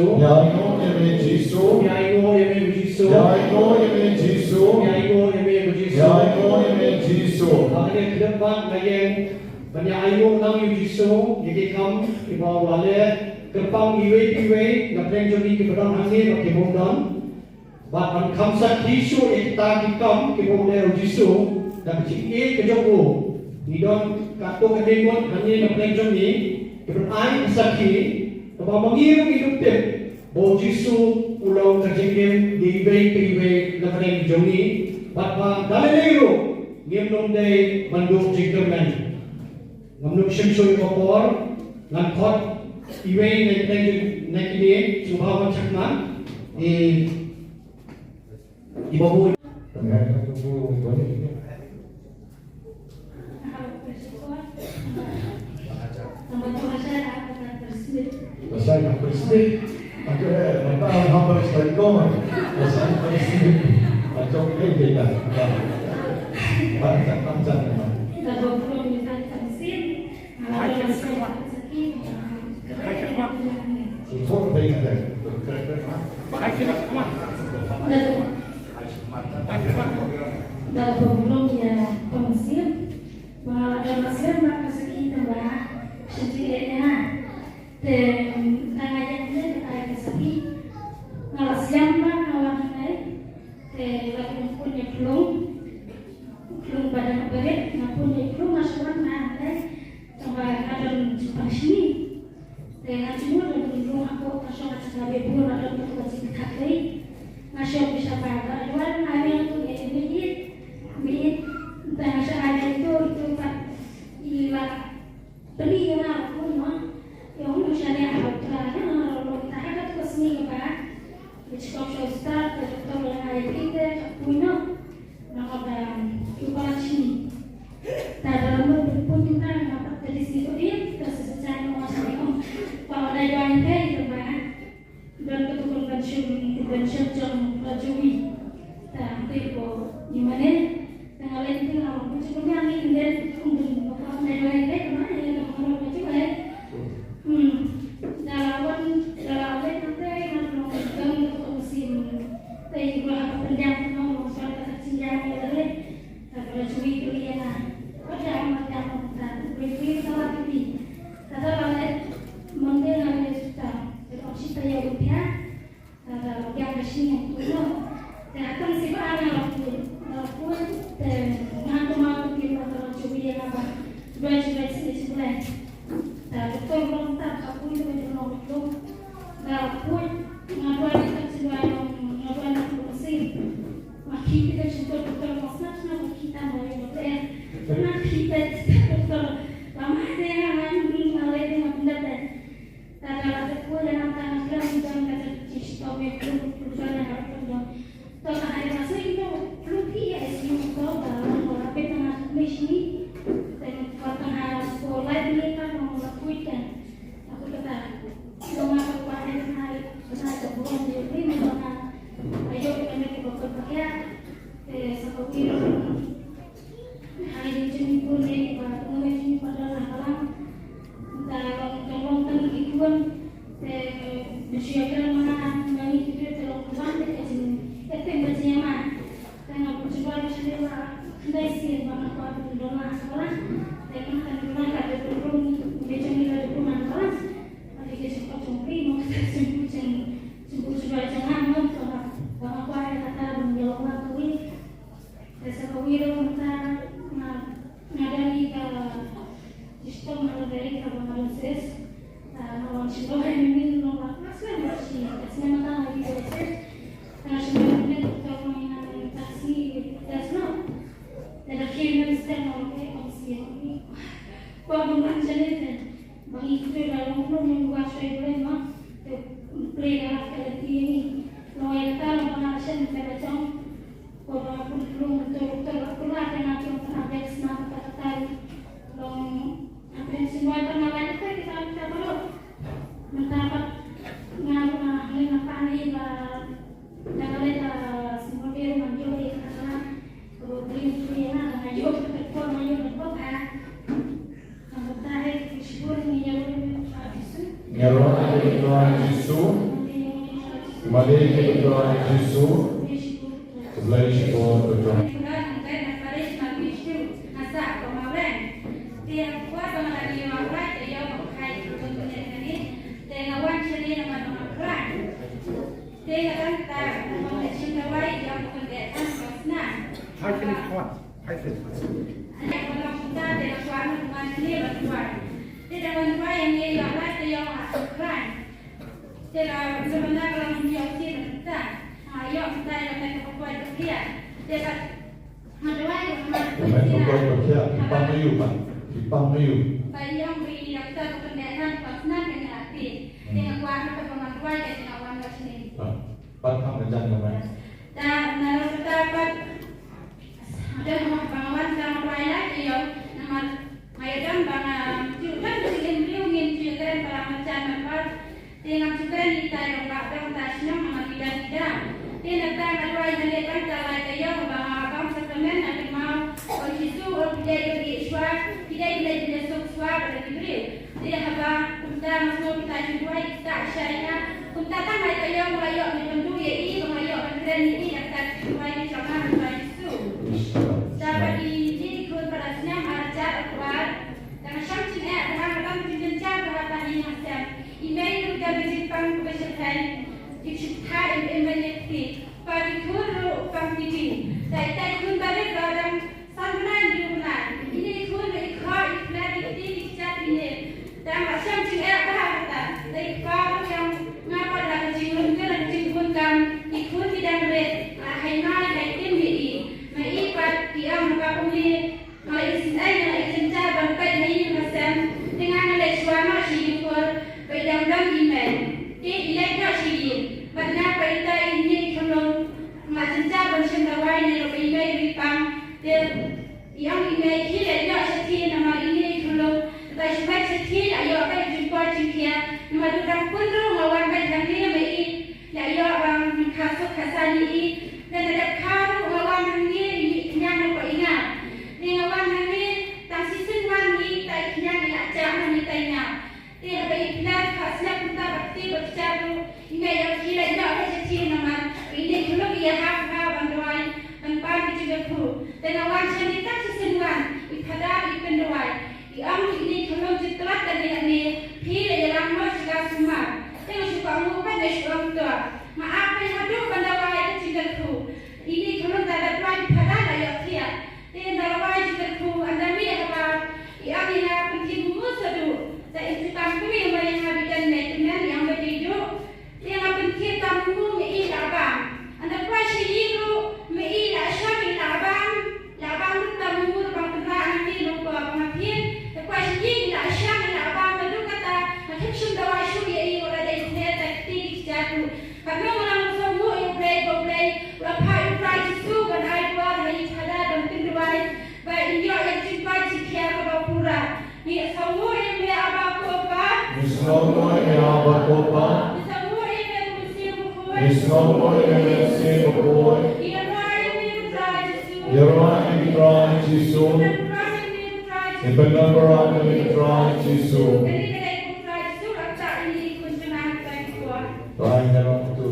Jeg går med Jesu. Jeg går med Jesu. Jeg går med Jesu. Jeg går med Jesu. Jeg går med Jesu. Hari ke depan bagian banyak ayung nang Jesu, jadi kam di bawah wale kerpang iwe ngapain jadi ke pedang angin ke bawah bahkan kamsa Jesu kita di kam ke bawah Jesu dan cikir ke jogo di don kato ke dengon hanya ngapain jadi ke ai sakhi to mamangir hidup teh bawah Jesu ulau terjengkel di iwe ngapain jadi bahkan dalilero ngem day manduk jingkerman ngamnuk shimsoi kopor ngan khot iwe nek ini subawa chakman ibabu Saya yang bersih, akhirnya mata hamba sekalian, saya bersih, macam ini dah. Panjang. Belum pada berit, ngapun belum masuk mana coba ada jumpa sini. Dengan semua belum aku kasih kata bebur ada untuk kasih kata masih bisa pada luar ada yang tu dia bid dan ada itu tak ilah beli yang aku mah yang misalnya apa kalau kita ada tu kesini apa cukup susah tetap yang ada kita punya nakabang kepala sini. Tak dalam pun kita dapat dari situ dia kesesakan masalah. Kalau ada yang itu kan dan ketukar convention jam rajui. Tak itu gimana? Tengah lain tinggal aku cuma angin dan untuk apa ada yang itu mana yang orang macam mana? Dalam nanti nak mengundang untuk musim. Tapi juga apa pendiam mau masalah kecilnya ada. Kalau curi dia lah, ada amat yang berpikir salah ini. Kata orang mungkin ada sudah, kalau kita yang rupiah, kalau yang bersih itu, dan akan siapa anak pun, dan nanti mau kita kalau curi dia apa, dua sini sebulan. Betul belum tak, aku itu belum belum, pun ngapain kita semua ngapain aku bersih. Maki kita juga betul masalah kita mulai betul. Karena kita betul lama dengan mulai dengan pendapat. Tapi aku yang akan kita kata cipta itu perusahaan yang harus dong. Kalau ada masa itu belum dia sih tahu dalam apa tengah misi dan tengah sekolah ini kan mau lakukan. Aku kata cuma aku ada hari saya bukan jadi memang ayo kita bekerja seperti hari ini pun ini pada mulai pada orang dalam ikuan bersiapkan mana dari kita terlalu itu bagian mana karena percobaan sendiri tidak sih banyak orang di dalam sekolah dan kan kita ada belum bicara ada rumah kelas ada kita cuma mau sebut jangan mau banyak orang kata menjawab kuih sesuatu kita ngadani ke sistem dari kabupaten lawan sekolah ini nomor masih bersih semua lagi bersih karena sebenarnya kita mainan taksi dasno dan akhirnya sistem oleh komisi ini pembangunan jalan bagi itu dalam belum membuat saya boleh mah pelihara kereta ini loyal kalau pengawasan pada jam kalau aku belum betul aku lah dengan yang terhadap senang kata long apa yang semua pengawasan itu kita perlu mendapat ngaruh apa nih jangan lihat semua dia manjur karena kalau beli nah ngajuk betul ngajuk betul kan anggota syukur nih Nyawa Tuhan Yesus Kembali kita berdoa Yesus. Sebelah Yesus berdoa. Pak kamu jangan kemana? Dan menurut dapat ada pengawan sama lain yang nama Mayadam bang juga dengan beliau ingin para macam apa dengan juga kita yang bakal tasnya mengakibat tidak dengan tangan dua yang lepas jalan kaya bang abang sekemen ada mau itu tidak diiswa tidak disuk suara dari beliau dia abang kita masuk kita juga kita syariah kita tambah kaya mulai menentu ya ini mulai mengenai ini akan mulai sama mulai itu dapat ini ikut perasnya marjat kuat dan syamsinya orang menjelaskan bahwa ini macam email juga berjipang kebesaran dicipta imeniti bagi guru pangkiti tai kun balik dalam santunan di rumah ini kun ikut iklan ini dicat ini dan syamsinya bahasa tai kalau yang ngapa dalam jingun kan jingun kan ikut tidak boleh hai mai hai tim di mai pat dia maka uli mai sinai mai cinta bangkai mai macam dengan ada suama syukur pedang dam iman di ilaka syukur benar perintah ini tolong macam macam dawai ni lebih baik dipang dia yang ini kita tidak setia nama ini tolong tapi sebab setia ayo apa jumpa cinta nama orang pun tu lawan baik dia mai ya ayo bang kasut kasani dan ada karu lawan ini yang nak ingat dengan lawan ini tak sisen mandi tak yang nak jangan ni tanya dia bagi plan khasnya kita bakti bercaru ini yang kira tidak ada setia nama ini dulu dia hak bantuan tanpa juga pun dan lawan sini tak sisen mandi ibadah ipenduai diam ini kalau jitrat dan ini pilih dalam masjid semua tengok suka mengubah orang tua maaf yang ada bandawai itu juga pun ini kalau tak ada tuan ibadah layak dia dan bandawai juga pun anda ni apa yang ini penting musuh dan itu tamu yang habitan dengan yang berhidup yang penting tamu mei labang anda kuat syiru mei lasyam labang labang tamu bang tengah nanti lupa pengapian kuat syiru lasyam labang lalu kata macam sunda wasyu ye ora ada internet taktik jatuh karena orang semua yang play rapai itu kan ada hari pada dan pinduai baik dia yang cinta cinta kepada pura ni semua yang dia apa apa semua yang apa apa semua yang mesti buat semua yang mesti buat dia orang yang try Yesus benar orang yang try Yesus Tuhan yang waktu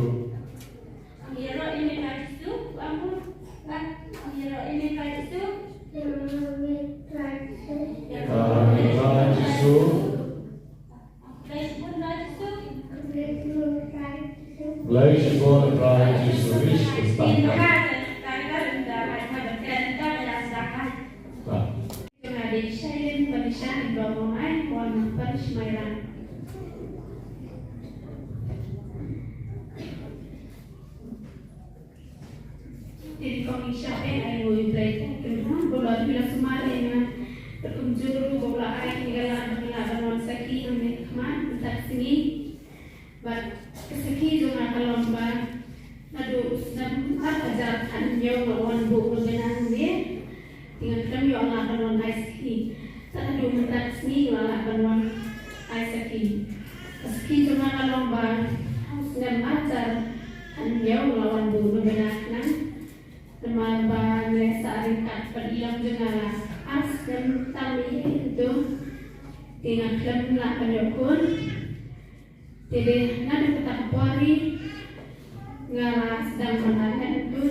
Blijf gewoon draaien, Yesus is Jadi kami siapa yang mau belajar? Bola bila semalam berkunjung bola air tinggalan dengan saki ambil keman tak sini. Saki juga kalau mbak aduh sedang ajar anjau lawan buku dengan dia dengan kami Allah lawan saki. Aduh mentak sini lawan saki. Saki juga kalau mbak sedang ajar anjau lawan buku dengan Teman-teman saarikat periam dengan as dan tali itu dengan klem lah penyokun. Jadi nada kita kuari ngara sedang menahan itu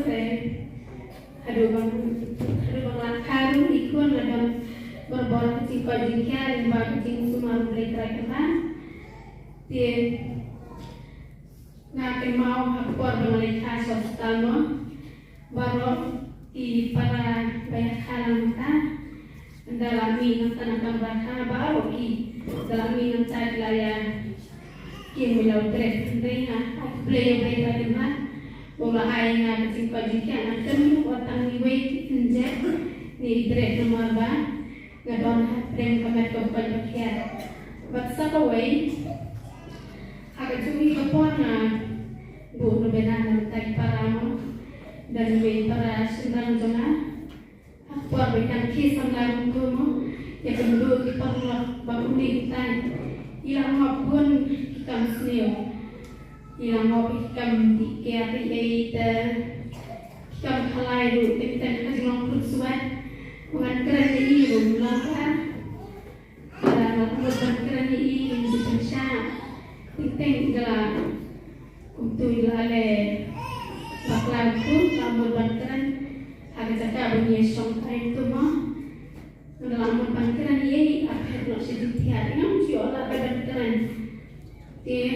aduh bang karu ikut ngadon berbola kecil pajiknya limba kecil semua mereka kan dia ngapain mau hapor mereka sosial baru di para banyak hal kita dalami nang mereka baru di dalami nang cari layan yang milau trek mereka play mereka dengan bola air nang kecil pajiknya akan watang niway injek ni trek nomor ba ngadon prem kamet pajiknya baksa kawai agak cumi kapon na buo benar tay para mo dan we para sundang jona apor bekan kisam larung ko mo ya penduduk di parlo baguli tan ilang mapun ikam sneo ilang map ikam di kiati eita ikam kalai du ten kasi ngong kursuat mga kerani ilu langka para mga kerani ilu di siya ting gala untuk ilale baklaku lamun banteran agak cakap bunyi song time tu mah lamun banteran ye akhir nak sedih tiada yang ciola banteran dia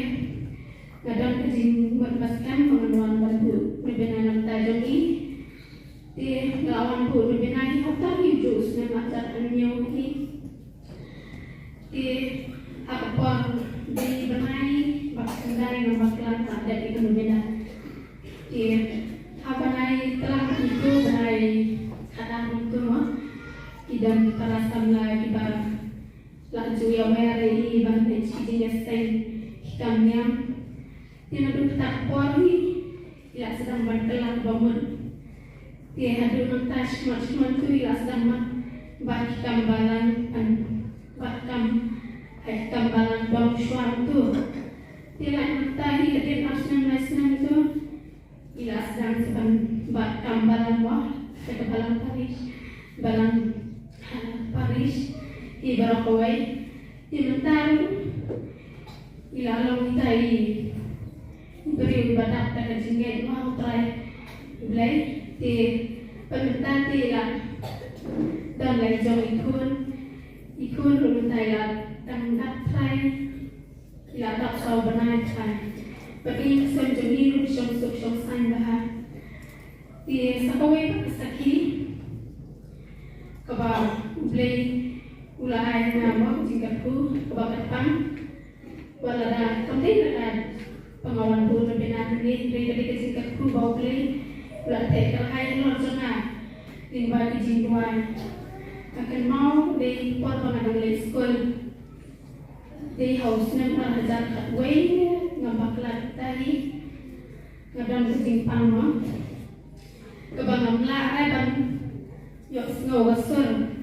kadang kejing berpaskan pengenuan batu bebenan tajam ini dia lawan pun bebenan hotel hidup sebenarnya macam nyoki dia apa di benai bakandai ng baklan tak ada itu berbeda. Dia apa nai telah itu benai kadang itu mah idan terasam lagi bar laju yang meri iban cincin sen hitamnya dia naduk tak pori ia sedang berkelang bangun dia hadu nantas macam tu ia sedang bakam balan bakam tambalan bang suam tu tidak mengetahui hadir asnam tu ila sedang sebab tambalan wah kata balang Paris ibarat kawai di mentari ila long tai beri badak tak jengget mau try belai di pementan ila dan lagi jauh ikun rumah Thailand dan dapat ila tak saw benar kan bagi senjuni ru syong san bah di sakawai sakhi kaba blay ulai nama jingkatku kaba katang wala da kamdai da pengawan pun benar ni dari jingkatku bau blay ulah teh kalai lor sana limba di jingduan akan mau di port pengadang school di house nem ajar katway ngabaklat tadi ngadam kesimpang mo kabang la ban yok snow wasur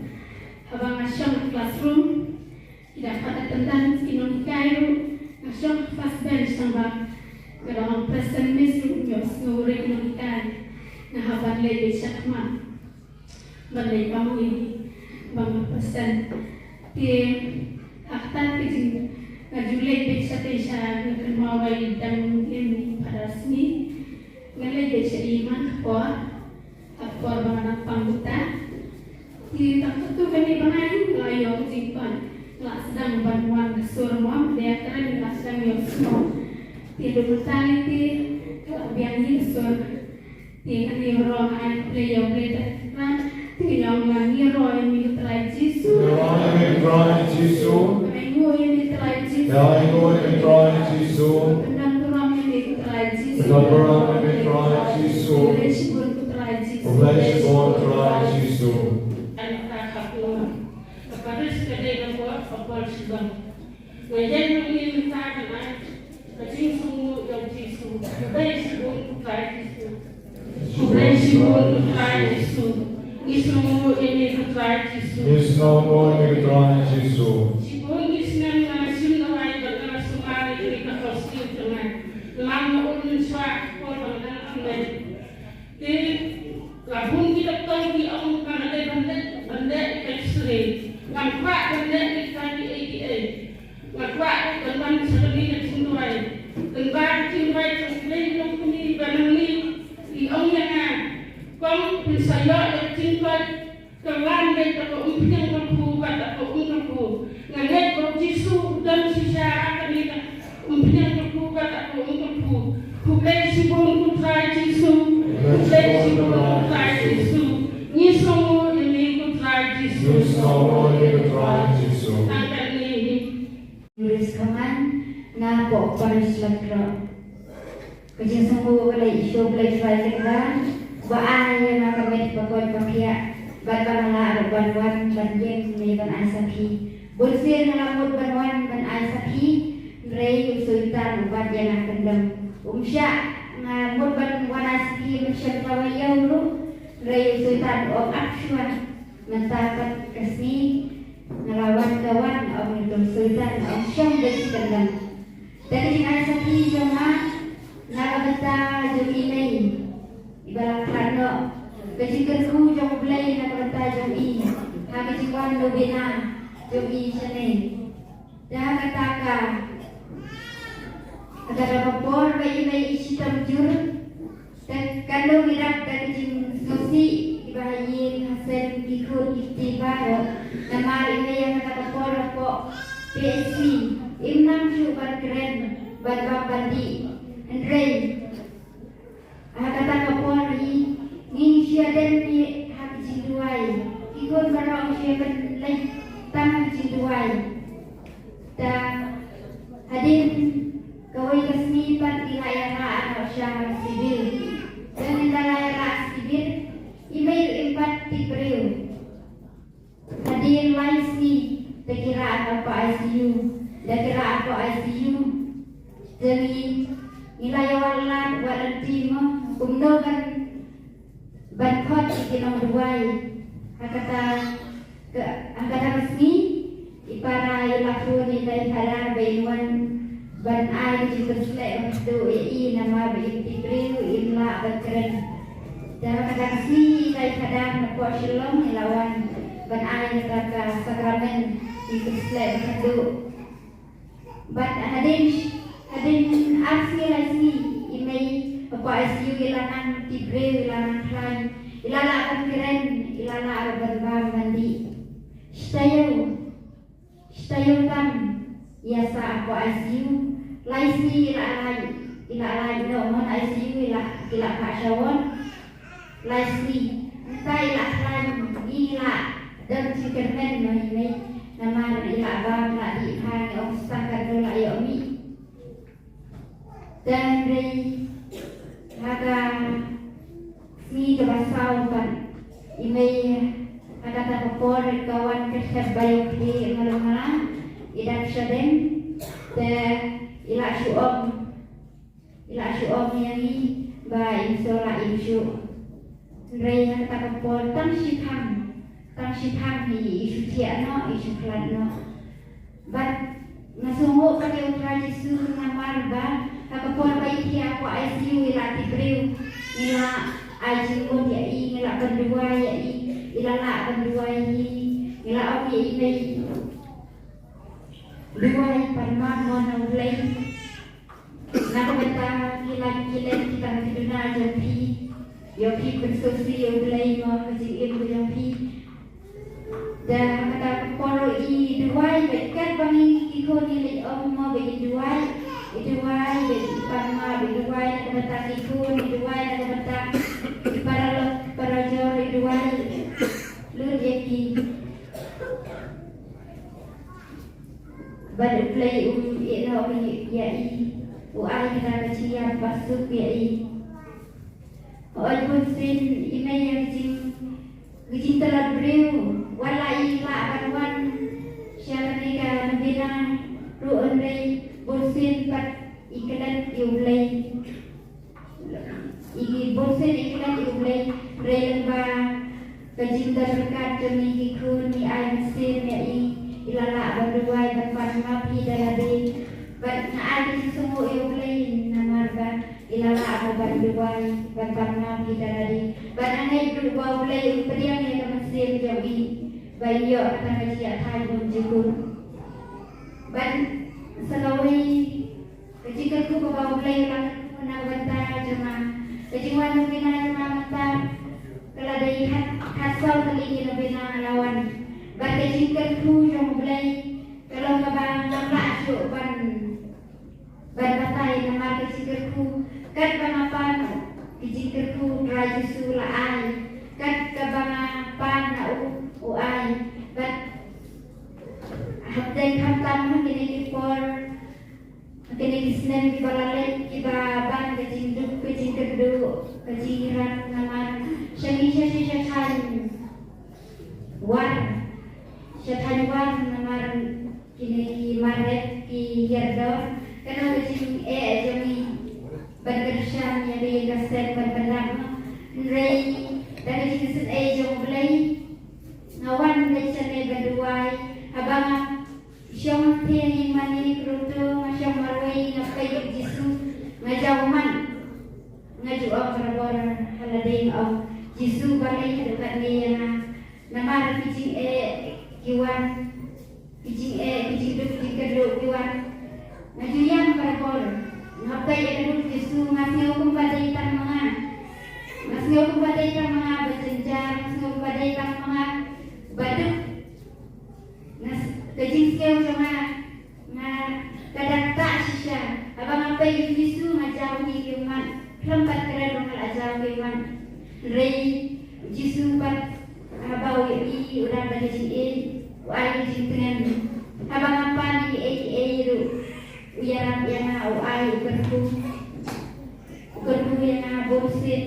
habang asyong classroom tidak pada tentang inon kayu asyong fast bench tambah kadang present miss yok snow rek inon kayu nah haban lebe syakma balai kamu ini bang pesan di akta kecil ngajulai bisa bisa ngkemawai dan ini pada sini ngalai bisa iman apa bang pangguta di takut tu kami bangai layo jingpan lah sedang bantuan kesur mau dia keren lah sedang yo semua tidur bertali di biang kesur di ani rohan play kan yang lagi roy mi try jisu Roy mi try jisu Minggu ini try jisu Minggu ini try jisu dan turam ini try jisu dan turam ini try jisu Relation try jisu Relation try jisu anak kakakku kepada sekadar membuat apa sebab wajar ini minta dengan kecil semua yang jisu relation try jisu relation try jisu Ismu ini try jisu. Ismu ini try jisu. Sibuk isnan nasim nawai berkala sumari ini kakostiu dengan lama ulun swak korban ambil. Di labung kita tahu di orang Kanada bandar X-ray. Ngampak bandar ikan di ADA. Ngampak bandar sekali di Cindawai. Bandar Cindawai terkait dengan ini bandar Bisaya yang tingkat kelandai tak umpian berkuat tak umpian nganet berjisu dan sisa akan kita umpian berkuat tak umpian kublai sibun kutrai jisu kublai sibun kutrai jisu nisong ini kutrai jisu akan ini Tulis kaman na po paris lagro. Kajing sungguh kalay isu kalay lagran. Baan yung nakamit pagod pakya. Ban pamala banwan banjeng ni ban ay sakhi. Bulsir na lamod banwan ban ay sakhi. Rey yung sultan ubat yang akandam. Umsya nga mod banwan ay sakhi umsya kawayaw lo. Rey yung sultan om akswa. Mentapat kasni. Ngelawan-kawan om itu sultan om syam dari kendang. Dari ay sakhi jama nakabata jom ilay. Ibarat kano kajing ku jom belai nakabata jom i. Kajing wan lo bina jom i sene. Dah kataka agar rapor bayi isi tamjur. Dan kano mirap kajing susi ibahayin hasil ikut iktibaro. Nama ini yang nakapor po PSC imnam syu keren ban bandi Andre kata kapor ni siya den ni hak jiduai ikut barang siya ben lai tang jiduai ta hadin kawai kasmi pan ilayara atau syahar sibil dan ilayara sibil email impat tipriu hadir laisi perkiraan apa ICU dan kiraan apa ICU dari nilai walan waranti umnogan bankot ikinong duway hakata resmi ipara ilaku ni dari halar bayuan ban ay juga selek waktu nama berintibriu imla berkeren dan hakata resmi dari halar nakuat shalom ilawan ban ay neraka sakramen ikislek hadu ban hadin aksi lagi imei apa ICU ilanan tibre ilanan klain ilala akan keren ilala arbal mandi stayo tam iasa apa ICU laisi ilala no mon ICU ila pasawon laisi tai ila klain ila dan cikermen ini nama ila bang la di hang om stakar dola yomi dan dari haga si kebasau kan ini ada tapor kawan kesat bayu di malam idak sedem te ila syuom yang ini ba insola insyu dari haga tapor tang sipang ni isu tiano isu klano bat nasunggu pakai tradisi namar ba kapon baik dia aku ICU ila tibriu ila ICU dia ila berdua ya ila la berdua ila oke ini dua parma mono play nak beta kita kita jadi yopi bersosi play mo kasi ibu yopi dan kata poro i duai bekan bani ikut nilai mau bagi duai parma duai nak beta ikut duai nak beta para jor duai lu jadi bad play ino ya i uai kita kecil pasuk ya i pun sin ina yang jing telah beriu walai la banwan syarika nabina ru'un rei bolsin pat iklan iulai bolsin iklan iulai rei lemba kajing terdekat demi ikun ni ay mesin ya ilala berdua berpan mapi dari ban ay semua iulai namarga ilala berdua berpan mapi dari ban anai berdua ulai periang yang mesin jauhi bayi akan kecil thai pun juga ban selawai kecil ku bawa ulai lah menawar tanya cuma kecil wan mungkin ada mata kalau ada ini lebih lawan. Bagai jingkat ku yang mulai kalau kabang nampak syuk ban batai nama jingkat ku kat banapan jingkat ku raja sula ai kat kabang pan na u ai kat hapdai hamtam kini kipor kini kisnen kibalalai kibaban kejingduk kejingkedu kejiran nama syami war syathanwan namar kini maret ki yardor kana kejing jami bangershan yari gasen bangeram rei dari kisit jom belai ngawan lecane baduai abang syong tiang mani kruto masyong marwai ngakayuk jisu ngajauman ngaju akrabor halading au jisu balai dekat dia namar kijing kiwan kijing kedua kiwan ngajuyang parabol ngapai ada jisu ngasih hukum pada ikan mga berjenjar ngasih hukum pada ikan mga baduk kijing skeu sama kadang tak sisa abang ngapai jisu ngajau ni kiwan lempat keren mengal ajau kiwan rei jisu bat abau i udah pada jin ai jin dengan abang apa ni ru uyaran yang au ai berku yang bosin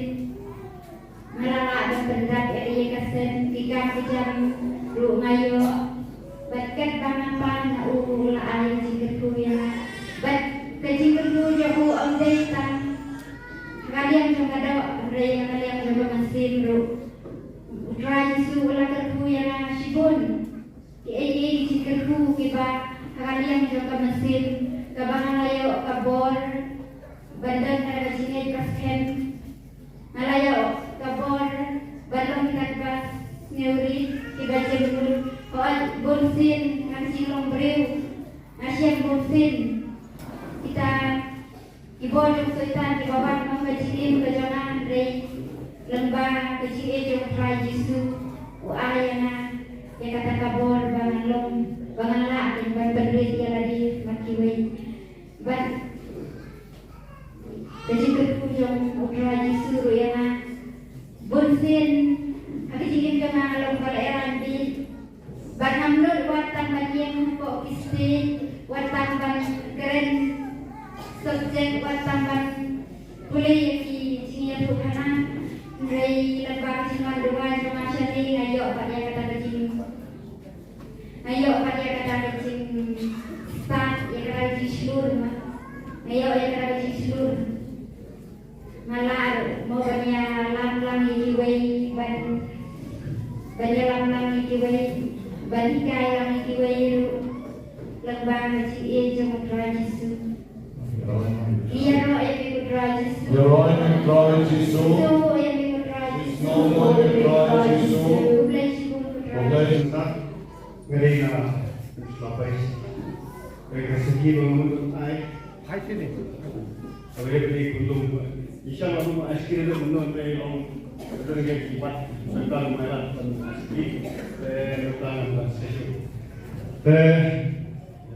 ngalala dan pendak eri kasen tiga jam ru ngayo batket bang apa na ula ai jin berku yang bat kejing berku jago amdai tan kalian yang ada rei kalian jago mesin ru Rajisu ulah kerhu yang sibun, di kerhu kiba kalian juga mesin kabangan layo kabor bandar kada jingai pasken malayo kabor bandar kadbas neuri kiba jebul hoat bonsin ngasih lombreu ngasih bonsin kita ibojok soitan di bawah mengajin kejangan rei lembah kecil yang try jisu uayana yang kata kabor bangan long bangan la yang berberi dia lagi makiwei ban kecil yang try jisu yang bonsin kecil yang long kaleran di ban hamlur watang bagian kok isti watang ban keren subjek watang ban boleh ki sini bukan Rei lebar cuma dua cuma seni ayo pada kata kecing start ya kata kecing seluruh ayo ya kata kecing seluruh malar mau banyak lam ikiwei banyak lam ikiwei banikai lam ikiwei lebar kecing cuma trajisu iya no ya ikut trajisu No more employees to ngeri na lapais mereka segi mengutuk ai hai sini awalnya beli gulung isya lalu askir itu menurut saya orang kerja kibat tentang merah dan askir tentang sesi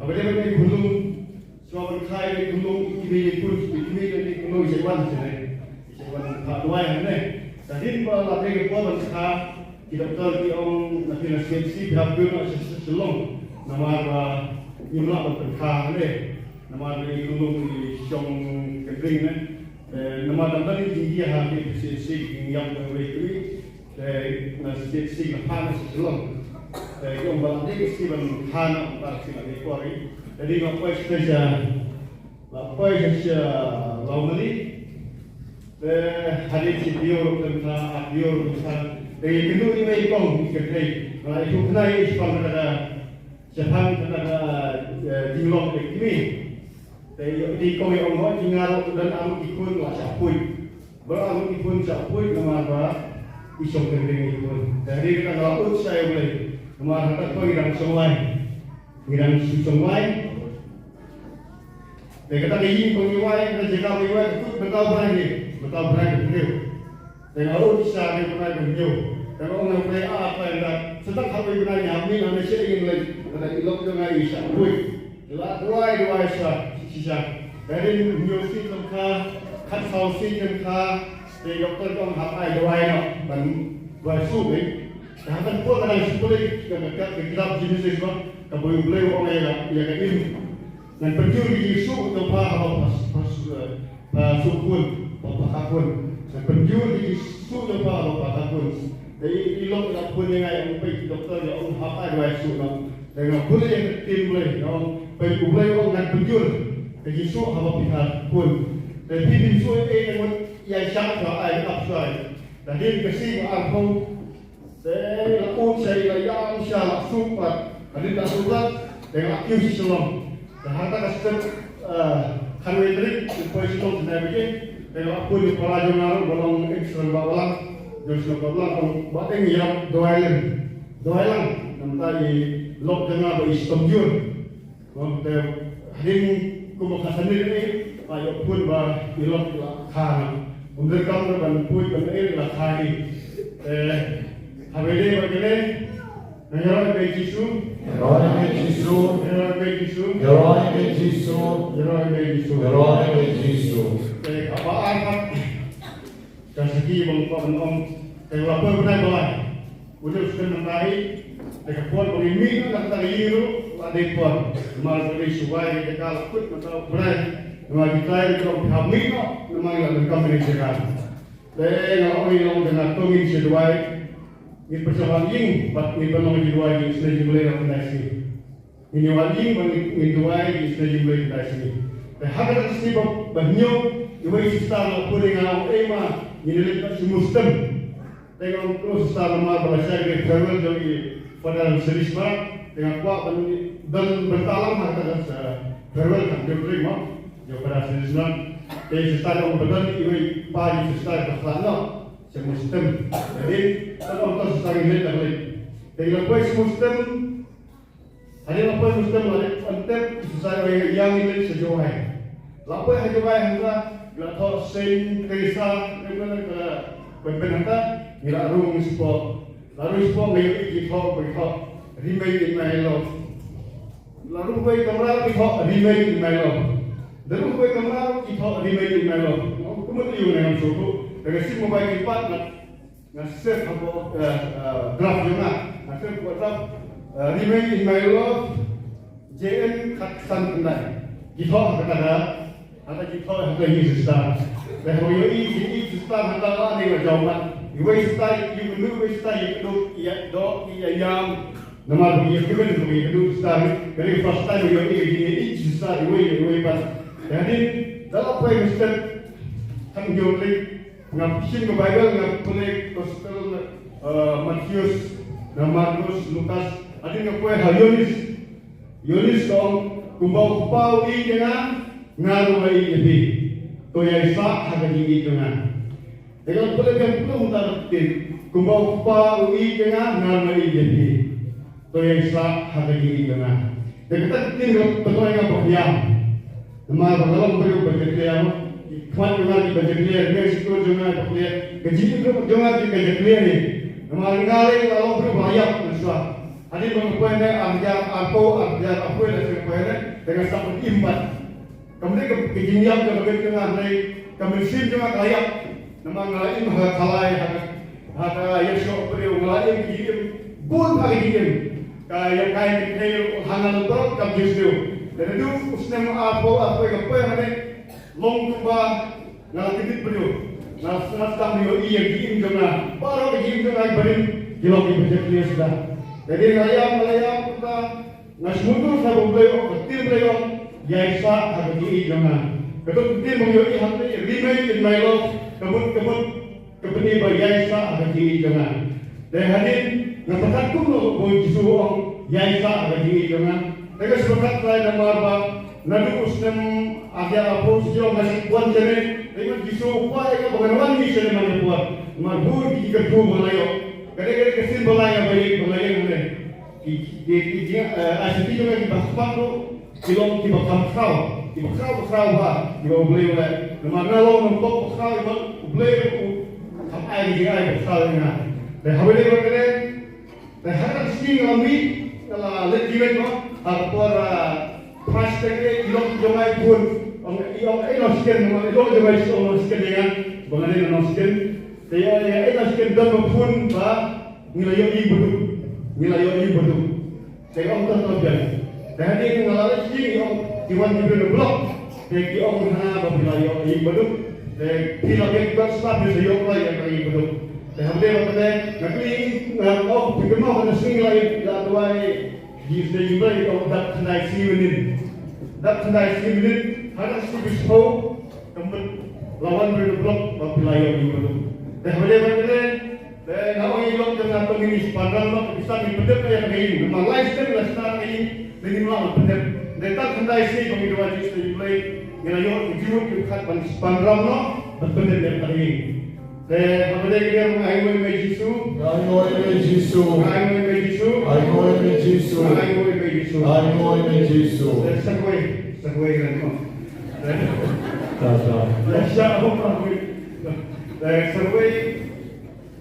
awalnya beli gulung suami kai gulung ini jadi gulung sewan tak dua yang ni. Jadi kalau lagi kita bercakap tidak tahu di orang nasional sendiri berhabis nak selong nama imlak berkah ni nama dari gunung di Siong Kepring ni nama tempat ini tinggi habis sisi yang berbeda sisi lepas selong yang berada di sisi berkah nak sisi kuari jadi apa saja lawan ni hadis video tentang dari pintu ini ikon kerjai, kalau itu kena ikon ada Jepang ada dinglok ini, dari ikon yang orang tinggal dan amu ikon capui, beramuk ikon capui nama apa ikon kerjai ikon. Dari kita laut saya boleh, nama kata kau irang sungai, dari kata ini pengiwai, kita jaga pengiwai, betul berani. Betul berani beliau. Dengan laut bisa dia berani beliau. dan orang play apa yang dah sedang kami benarnya kami nanti saya ingin lagi ada ilok dengan isya pun dua sisa dari music lengkap kat sausi lengkap di doktor dong apa dua dan dua subi dan kan pun kadang sepuluh kita jenis itu kabui beli orang yang ini dan penjuru di suku tempat apa sukun pakakun dan penjuru di suku tempat pakakun jadi ilok tak pun yang pergi doktor yang apa dua suku dengan boleh yang tim boleh yang pergi boleh orang dan penjuru jadi suku apa pihak pun dan tim suku yang siapa yang abstrak dan dia kasih aku saya lakukan saya yang siapa supat ada tak supat dengan aktif Islam dan harta kasih kanwetrik supaya Islam tidak begini dengan aku di pelajar naruh belum ekstrim bawalan jadi bawalan kalau bateng yang doailan nanti lok dengan Islam jur untuk hari kumpulan sendiri ayo pun bah ilok khana untuk kamu dan pun benar lah khani hari ini begini Herói be Jisu, Herói be Jisu, Herói be Jisu, Herói be Jisu, Herói be Jisu, Herói be Jisu. Apa amat? Kasih bangkok om, apa benar boleh? Udah sudah mengenai, dekat pemilih nak tak iru, ada pun, malah boleh suai dekat pun atau benar, malah kita itu kami no, malah kami sekarang. Dengan orang dengan tongin seduai. Ini persoalan ini, ini penolong di dua ini sudah jumlah yang kita sini. Ini wajib ini dua ini sudah jumlah yang kita sini. Dan hak atas ini banyak dua sistem apa dengan ema ini lepas muslim. Dengan terus sistem nama bahasa yang travel jadi pada serisma dengan kuat dan bertalam hak atas travel kan diterima jadi pada serisma. Jadi sistem yang benar ini pagi sistem bersalah. Muslim, jadi kalau kita sekarang ini tak boleh. Jadi lepas Muslim, ada lepas Muslim ada penting sesuatu yang ini sejauh. Lepas sejauh hendak lepas sen Teresa, lepas ke pembentuk, kita arung sport, lalu sport ni kita remake in my love. Lalu kita kamera kita remake in my love. Lalu kita kamera kita remake in my love. Kemudian dengan suku. Dari si mobile lipat nak save apa draft juga, nak save draft remain in my love JN Katsan kendai. Kita ada kita ada ini susah. Dan kalau ini susah kita ada ni macam ibu susah, ibu susah itu ia dok ia yang nama dia kita itu susah. Dari first time ini susah ibu pas. Jadi dalam apa yang mesti kan jauh ngapisin ke Bible ngapulek Gospel Matius, Markus, Lukas, ada ngapuai hal Yonis dong kumpau i dengan ngaruh i lebih, to yang sah harga tinggi dengan. Dengan boleh yang belum tarutin kumpau i dengan ngaruh i lebih, to yang sah harga tinggi dengan. Dan kita tinggal betul yang berdiam, nama dalam berdiam. Kuat dengan berjaya, Mexico dengan berjaya, kejian dengan berjaya ni. Nama negara kalau berbayar besar. Hari berkuat ni ajar apa dan berkuat dengan sampai imbat. Kemudian kejian dengan ni, kemudian dengan layak. Nama lain kalai ada Yesus beriu lain kejian, pun pakai kejian. Kaya kita hangal berok kejian tu. Dan itu usnam apa yang ni. Long kuba ngalakit beliau, naskam beliau iya giim jomna, baru giim jomna berin gilok di berjaya sudah. Jadi Malayam kita nasmutu sabu beliau, ketir beliau, Yaisa ada giim jomna. Ketuk ketir beliau ini hati remain in my love, kebun kebuni beliau Yaisa ada giim jomna. Dan hadir nampakan kuno boi jisuong Yaisa ada giim jomna. Mereka sepakat saya nama apa? Nadu usnam agar apa sejauh masih buat jadi, dengan jisu upaya ke bagaimana ni saya mana buat, marbur di kedua belayo, kadang-kadang kesin belayo ni, di asli juga di bawah tu, kilom di bawah kau bah, di bawah belayo ni, mana lo nampak kau belayo, apa yang dia bawah kau ni, habis itu dan harap sih kami kalau lagi itu apa plastik ilok jomai pun ilok skin ilok jomai skin dengan mengenai ilok skin dia ilok skin dan pun ngilayo betul saya orang tahu dia dan ini kalau sih Iwan di blok jadi orang hana berbilayo betul dan pilih yang bersama bisa yok lagi yang betul dan habis itu nanti pikir mau kena swing lagi dah tuai di sini itu dah tendai sini harus dibisau kemudian lawan berblok berbilayo betul dan habis itu dan kalau ilok dengan penginis pandang bisa dipedek kayak begini memang lifestyle lah sekarang ini dengan melawan pedek dan tak tendai sini pengidu wajib display ngelayo jujur dekat pandang berpedek yang tadi dan apabila kita mengayomi Yesus, Segway kan kau. Dan siapa orang dan segway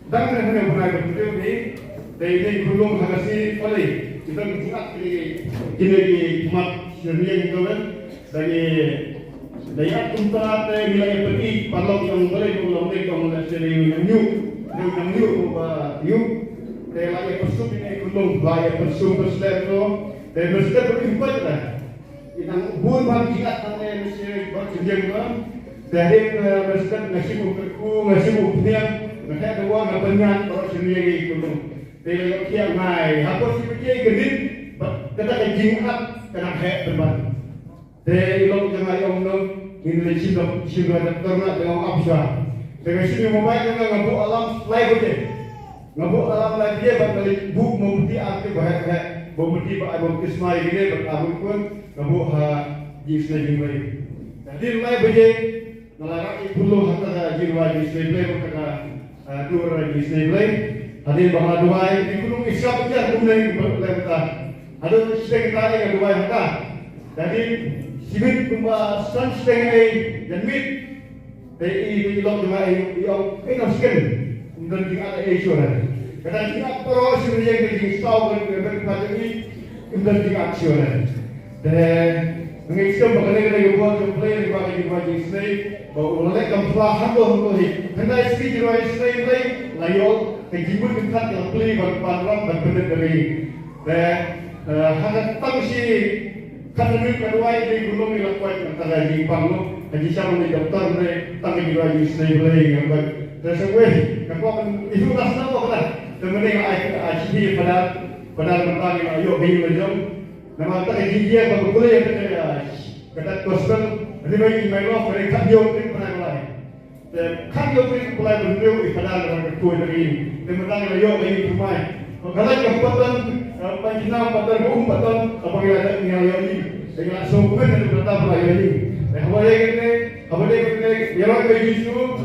dan mana pernah bertemu ni, dari gulung hagasi oleh kita mengingat kini umat Syria itu kan dari tempat wilayah pergi palok yang boleh mengulang dari yang new dari lagi persum ini gulung lagi persum berselep tu dari berselep berlipat lah yang bun bang jiat tanah Syria berjenjang kan dari berselep ngasih upniang ngasih dua ngapenyan orang Syria gulung dari kiam ngai apa sih pergi genit kena jingat kena hek berban dari lok jangan yang ini sibuk ternak dengan absah. Dengan sini mobile dengan ngabu alam live je, ngabu alam live je balik buk memutih aktif bahaya, memutih pak abang kismai gini berabuk pun ngabu jis lagi baik. Jadi live je, nalar ibu hatta jiwa jis lagi berkata dua jis lagi. Hadir bahawa dua ini gunung Islam je mulai berlebihan. Ada sedang kita yang dua hatta. Jadi Sibit kumba sunsteng dan mit dari ilok juga yang skin dan tinggal Asia. Kadang tinggal pro sebenarnya yang tahu kan pada ini dan tinggal Asia. Dan mengisam bagaimana buat komplain bagi sini bahwa oleh kemplahan tu untuk ini. Karena istri jiwa istri ini layu kejibat dekat yang beli berparam dan benar dari. Dan hanya tangsi kan lebih kedua ini belum dilakukan antara di Panglo, haji sama di dokter ni, tapi juga di Snaiblay yang baik. Dan sebuah, kalau itu dah sama kan? Kemudian aji pada mentang ayo biu lejong, nama tak dia baru boleh yang kata kosong, ini bagi mailo mereka dia orang pernah mulai. Dan kan dia orang mulai berdua pada orang kedua dari ini, dan mentang ayo biu rumah. Kalau keempatan panjang patar keempatan apa yang ada ini dengan sumber dan bertambah lagi. Apa dia yang Yesus,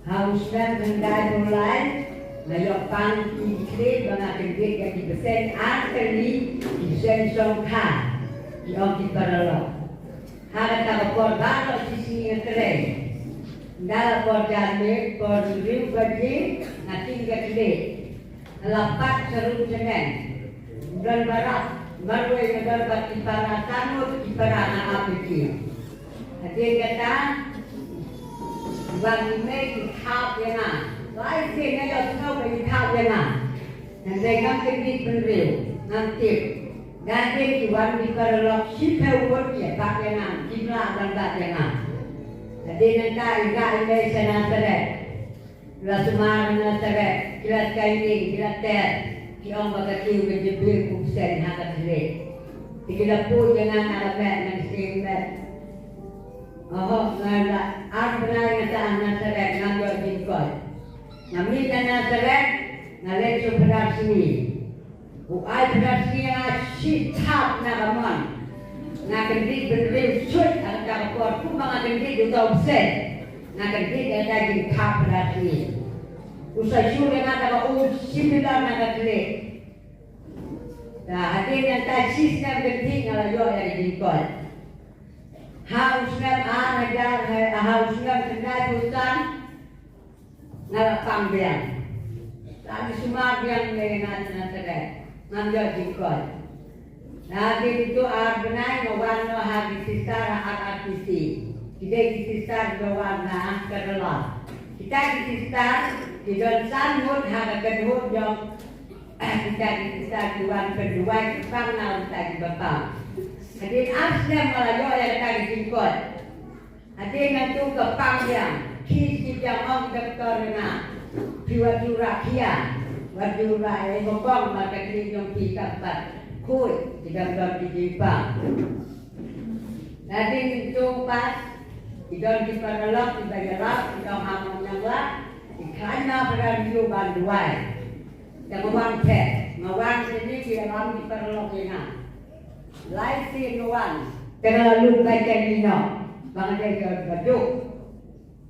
Hauskan kendai mulai Layokpan iklim Mengakin yang dibesen Antri Dibesen songka Di om di paralog Harap tak korban Lo sisi yang keren Dalam korban ni Korban bagi Nanti kekele Lapak seru jeneng Dan barat Marwai mendapat Ipara tanut Ipara anak kecil Nanti kataวันนี้ไม่กินข้าวยังไงหลายสิ่งเนี่ยเราเข้าไปกินข้าวยังไงนั่นเองนั่งเป็นดิบเป็นเร็วนั่งติดด้านที่วันนี้ก็เราชิดเท่าวันเกี่ยปักยังไงกินลาบันดายังไงแต่ดีนั่นได้ได้เลยชนะเสด็จเราสมาร์นเสด็จกีฬาไก่ยิงกีฬาเตะที่องค์บักคิวเป็นจิบลิงกุบเซนหากระเทศที่กีฬาพูดยังไงอะไรแบบนั่นสิ่งแบบ Oh, ngala, aku pernah ngata Nazaret ngambil jingkot. Ngambil Nazaret, ngalek sebelah sini. Bukai sebelah sini yang asyik tap nagaman. Ngakendik berdiri aku mengajar dia tahu sen. Ngajar dia lagi kap berarti. Usai sudah nak simila nak dia. Nah, hati yang tak sistem penting kalau yo yang diikut. Hausnya ajar, hausnya kendai hutan, ngalah panggilan. Tapi semua yang mengenai nanti ngambil diikut. Nah, itu benar mewarna hati sisar artisi. Kita sisar mewarna kerela. Kita sisar di dalam sambut hati kedua yang kita sisar tuan kedua kita nak tadi bapa. Jadi asal Melayu yang tadi diikut. Jadi nanti kepang yang kisi yang orang doktornya jiwa rakyat, wajib rakyat bopong maka kini yang pikapat. Kuy, tidak dalam dijipang. Nanti itu pas, tidak diperlok, tidak gelap, tidak hamil yang lah, ikannya beradu banduai. Yang mewang pet, mewang sini di dalam diperlok ini. Lain si nuan, terlalu baca nino, bangsa dia berduk.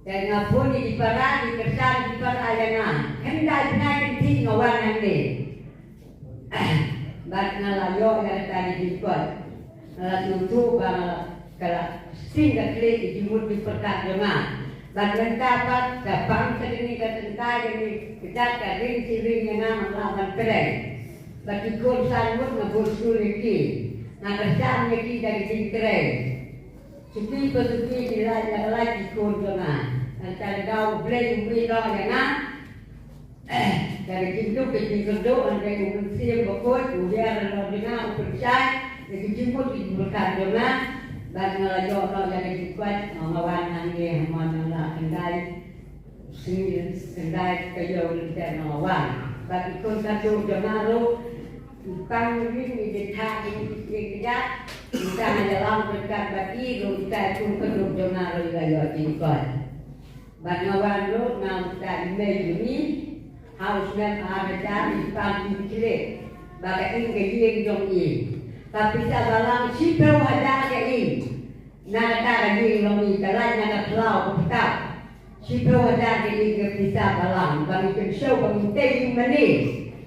Dan ngapun di diperah, dikesan diperayana. Hendak naik tinggi mewang yang ni. Bat ngalayo yang tadi diikut, tutu bang kalau singkat lagi jemur di pertanyaan. Bat mentapat kapang sedini ketentai ini kita kadang siring yang nama keren. Bat ikut sambut ngabur suliki, nakerjaan lagi dari tingkeren. Supi pesupi dilajak lagi ikut jangan. Antara kau beli beli dong jangan. Dari pintu ke pintu ada yang bersih bokot, kemudian ada dengar percaya, dari jemput di berkat dengar, dan ngelajo orang yang dibuat mengawan angin, mengalah kendai, kendai kejauh dan mengawan. Bagi kon satu dengar lu, panggung ini dekat ini kerja, kita hanya dalam berkat bagi lu kita pun perlu dengar lu ngelajo dibuat. Mengawan lu nampak meja harusnya ada dari pagi kiri, bagai ini yang ini. Tapi sabalang sipau ada ini, nak lagi lagi kalau nak pelau tetap. Sipau ada ini kita balang, bagi kerja bagi tinggi mana,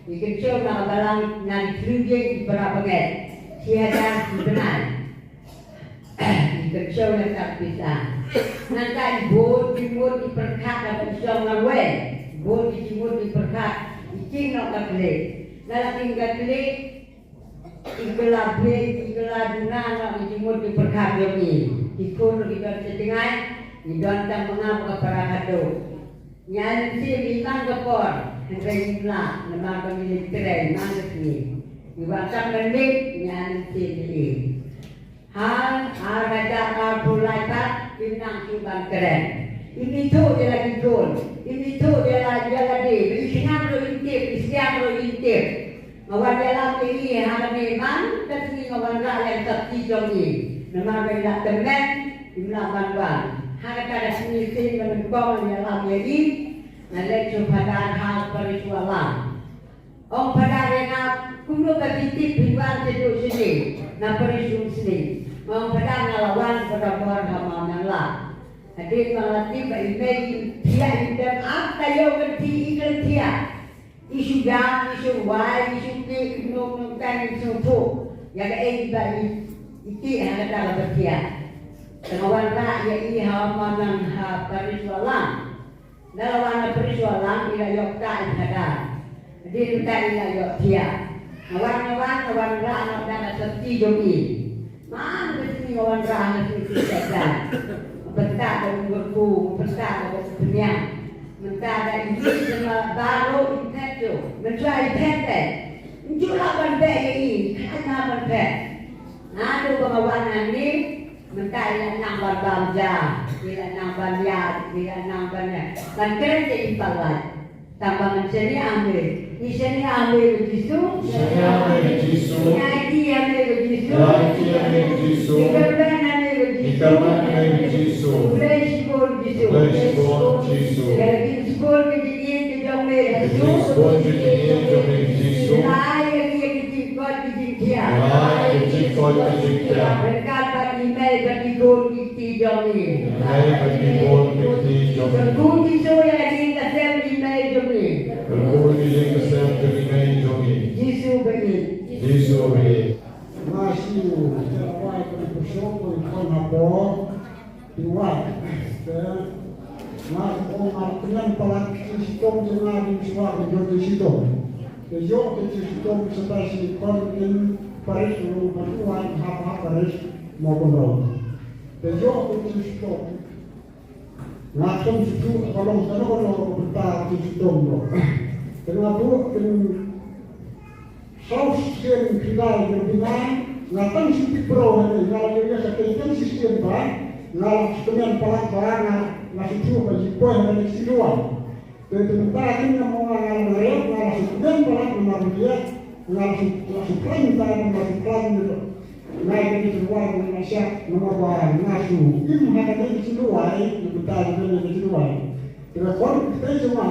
kerja nak balang nak kerja berapa get, siapa benar. Kerja nak tak bisa. Nanti bot diperkat dapat jangan weh. Bol dijemur diperkat, icing nak kembali. Dalam tinggal kembali, tinggal beli, tinggal duna nak dijemur diperkat lagi. Ikut kita setengah, kita tak mengapa para kado. Yang si bilang kepor, hendak lah, nama kami keren, mana ni? Ibarat mendek, yang si beli. Hal raja pulai tak, pinang cuban keren. Ini tu dia lagi gol. Ini tu dia lagi. Isinya lo intip, isinya lo intip. Mawan dalam ini hal memang tapi mawan rakyat seperti ini. Memang benda temen, jumlah bantuan. Hal kada sini menembang dalam ini. Nanti cubakan hal perisualan. Om pada rena kuno bertitip ribuan sedu sini. Na perisun sini. Om pada ngelawan pada buat hamanan lah. Adik melatih baik-baik dia hidup apa yang berarti iklan dia isu jam, isu wai, isu ke, nungkan, isu tu yang baik itu yang ada dalam dia Kawan rakyat ini hamanan perisualan dalam perisualan ila yok tak ada jadi tak ila yok dia kawan rakyat dan seperti jomi mana sini kawan rakyat itu tidak bentar dari berku, bentar dari sebenarnya, bentar dari ini semua baru internet, mencari internet, mencuri benda ini, karena benda, nado pengawanan ini, bentar yang nambah belanja, bila nambah lihat, bila nambahnya, dan kerja impalan, tambah mencari ambil, di sini ambil begitu, nyai dia ambil begitu, di kebenaran Gesù, Gesù, Gesù, che scorge di niente da me, scorge di niente di Gesù, l'aria che ti cogli di chiaro, l'aria che ti cogli di chiaro, per calma di me, per i colpi di Dio, Jomi. Nay Pagibon Kiti Jomi. Terpuji soya di kasem di Nay Jomi. Terpuji di kasem di Nay Jomi. Yesus bagi. Yesus bagi. Masih terwai bersyukur karena Tuhan Tuhan. Mas orang dengan pelak sistem dengan suara jodoh sistem. Kejo sistem seperti konten Paris rumah Tuhan apa Paris maupun Rom. Kejo sistem. Langsung situ kalau berita sistem Rom. Kenapa saus yang kita dengan ngapain sih pro kalau dia sekitar sistem kan ngalah sekian pelan ngasih cukup bagi poin dari siluan. Sementara ini mau ngalah mereka ngalah sekian pelan mengaruh dia ngalah perintah mengaruh pelan gitu. Naik dari siluan Indonesia nomor barang ngasuh ini mereka dari siluan kita dari siluan. Telepon kita cuma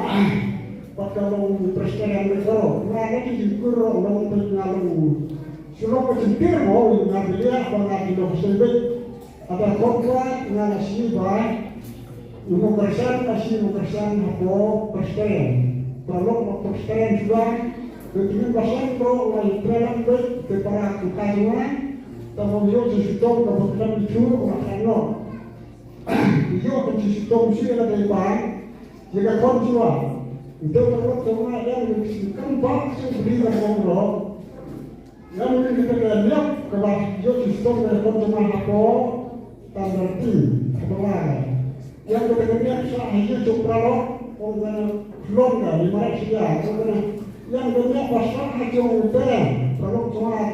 kalau presiden berkoro, nggak ada dikurung, orang pengalu. Suruh kecentir mau ngambil dia, bangga di dalam sebet. Ada korban nggak ngasih baik, mengukurkan kasih mengukurkan apa presiden. Kalau presiden juga, kemudian pasang pro lagi terang baik kepada kajian, kemudian sesuatu kemudian dicuri makan no. Dia sesuatu mesti ada di baik, jika konsulat. Itu perlu semua yang kan bangsa beri orang yang kita lihat kalau sistem dari konsumen apa standar apa yang kita lihat sahih cukup kalau orang Florida di Malaysia yang dunia pasar hanya utara kalau cuma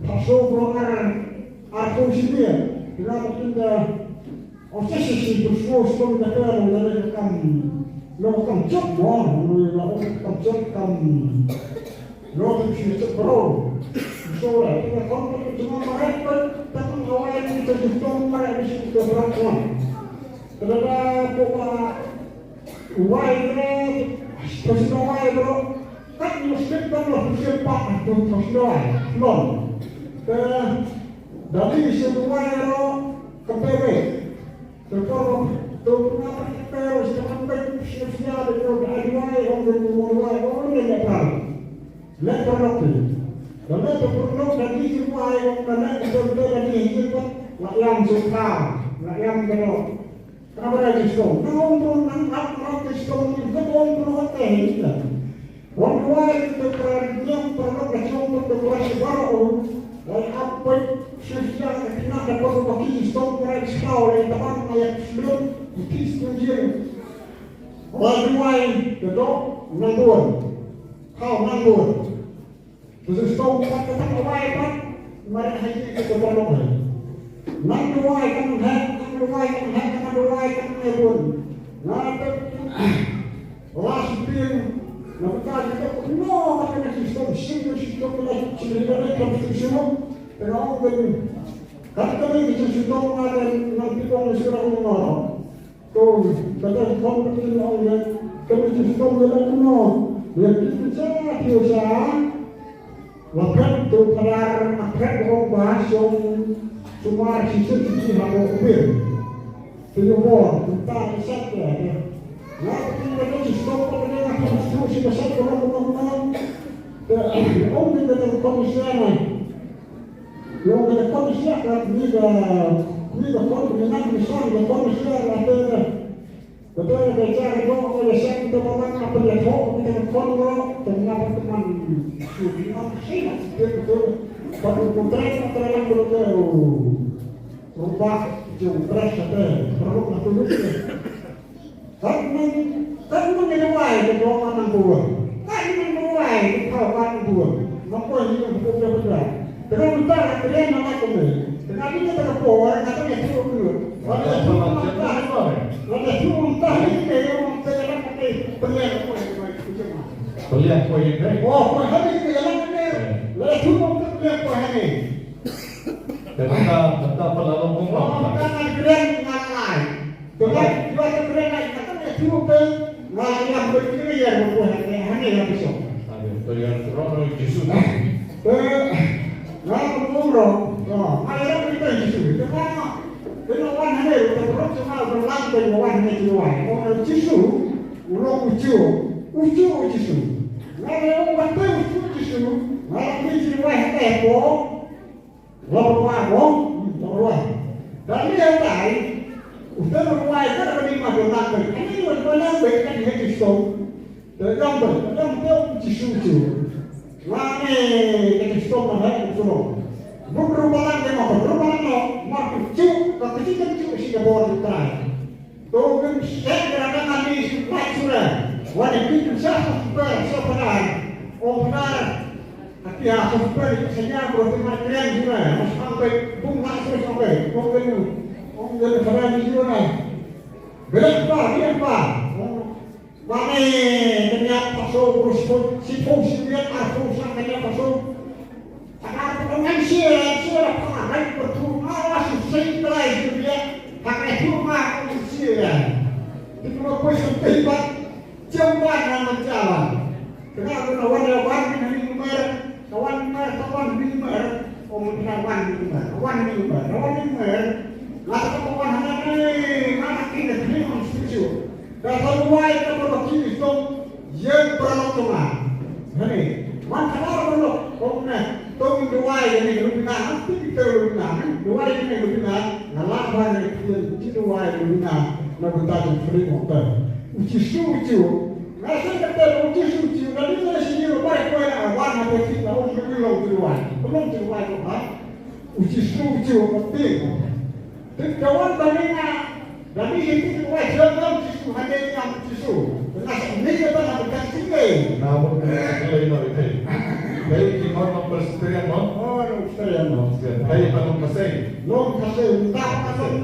pasal program aku sini kita kita obsesi bersuara negara dari kami lo cầm chốt mỏ người lo cầm chốt cầm lo thực sự chốt pro số là chúng ta không có chúng ta phải ta không có ai đi từ chúng ta phải đi từ pro không karena pola why terus why bro kan mesti kan lo siapa terus non dari semua lo kepere terus pero sekarang siapa yang berada di luar orang yang netral, netral itu, dan netral dari semua yang mana itu dari hidup yang suka, yang kenal, kenapa ada sistem? Orang sistem itu orang teknik, orang luar itu kerajaan perlu kacau berdekorasi baru. Dan apa sosial kita dapat bagi sistem kerajaan sekolah yang teman ayat sebelum diskusien. Orang lain itu nanggur, kau nanggur. Terus kau kata awal kan, mereka hanya itu berlaku. Nanggur kan nanggur. Nanti langsung Nampaknya kita no macam sistem lagi sebenarnya sistem terlalu begini. Kalau kami sistem ada nanti kalau sekarang orang, tu kata kompetisi orang kami sistem dalam no, yang kita biasa, waktu tu pada orang bahasa semua sistem ini harus ubah. Tiada kita saja. Nanti kita sistem konstitusi besar orang dengan komisinya, yang dengan komisinya kan kita dengan besar dengan komisinya ada betul bicara dong oleh saya kita memang apa dia tahu kita kontrol dengan teman sudah sih betul pada kontrak terlalu betul rumah jumlah ada perlu betul kan menilai kedua anak buah, kan menilai kawan buah, mampu hidup betul-betul. Terus kita kalian nama kami, kenapa kita terpukul? Kata dia turun dulu. Ada turun tadi kita yang terlihat pakai pilihan Pilihan poin ini. Oh, poin hari kita jalan ini. Lalu turun pilihan poin hari. Dan kita pelalu ngomong. Kita kan kalian ngalai. Dengan dua kalian lagi kata dia turun ke yang berkiri yang membuat hanya yang besar. Ada yang terlalu Yesus. Nah, ngomong, ayat kita Yesus. Kenapa? Kenapa hanya terus cuma berlantai bawah jiwa. Orang Jisu, ulang ucu Jisu. Kalau waktu ucu Jisu, malam ini jiwa hebo, lorwah. Dan dia tahu, udah lorwah itu ada lima dolar. Ini mana baikkan dia Jisu. Dalam Jisu. Mana Jisu mana Jisu. Berubah makin cuk, kecil sih kebor terai. Tuh kan saya gerakan di surat. Wadah itu super. Benar. Tapi ya super sebenarnya berarti keren juga. Sampai bunga sampai. Mungkin keren juga. Dia apa? Mana ternyata pasal si lihat aku sampai pasal. Dengan sila pengakai bertumah sesuai dia pakai rumah sila. Itu aku sempat jembatan menjalan. Kenapa kawan ini nomor kawan ini nomor kawan ini nomor. Lalu kawan ini mana kita terima setuju. Kalau luai kita berbagi itu yang berlutut. Ini mana kalau Tong dua ini lupa nanti kita lupa. Dua ini lupa. Nalapa ini kita dua lupa. Nabutan free motor. Uci suci. Nasi kita uci suci. Nanti kita sini lupa kita warna putih. Lalu kita belum dua lupa. Uci suci penting. Kawan banyak. Dan ini kita jangan suci hanya yang suci. Nasi ini kita nak kasih. Namun kita ini. Baik di mana perserian non? Perserian non. Baik pada pasai. Non pasai. Tak pasai.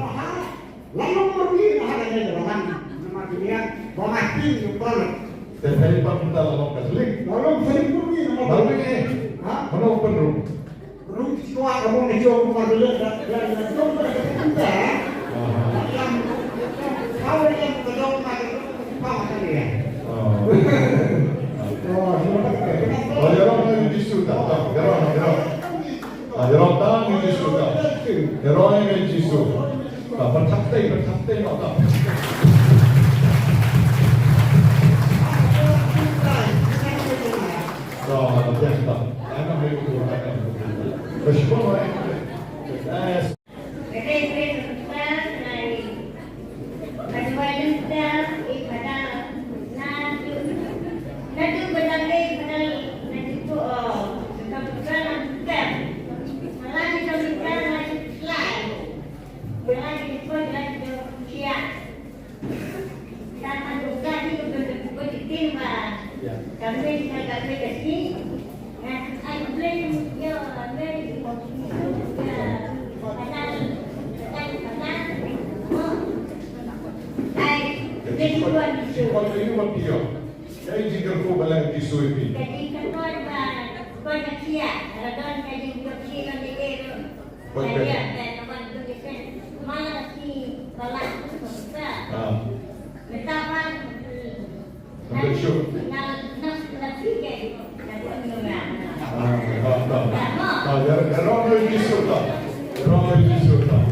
Lalu pergi ada ni orang nama dia Bamati Yupan. Baik pada kita lalu pasai. Lalu sering pergi nama Lalu ni. Mana penuh? Penuh sekolah kamu ni jauh mana dia jauh mana kita. Yang kau yang jauh mana kau mana dia. Eroe dissuta, eroe tangi dissuta, eroe dissuta. Bertaktai mata. No, biasa. Anak itu akan. Bersyukur kami kasih, I blame you, Quando io non più, e di che come la di sui piedi. Jadi kan banyak dia, radon jadi dia di itu. Saya dan teman itu mana si balak besar. Betapa Eroe dissuta.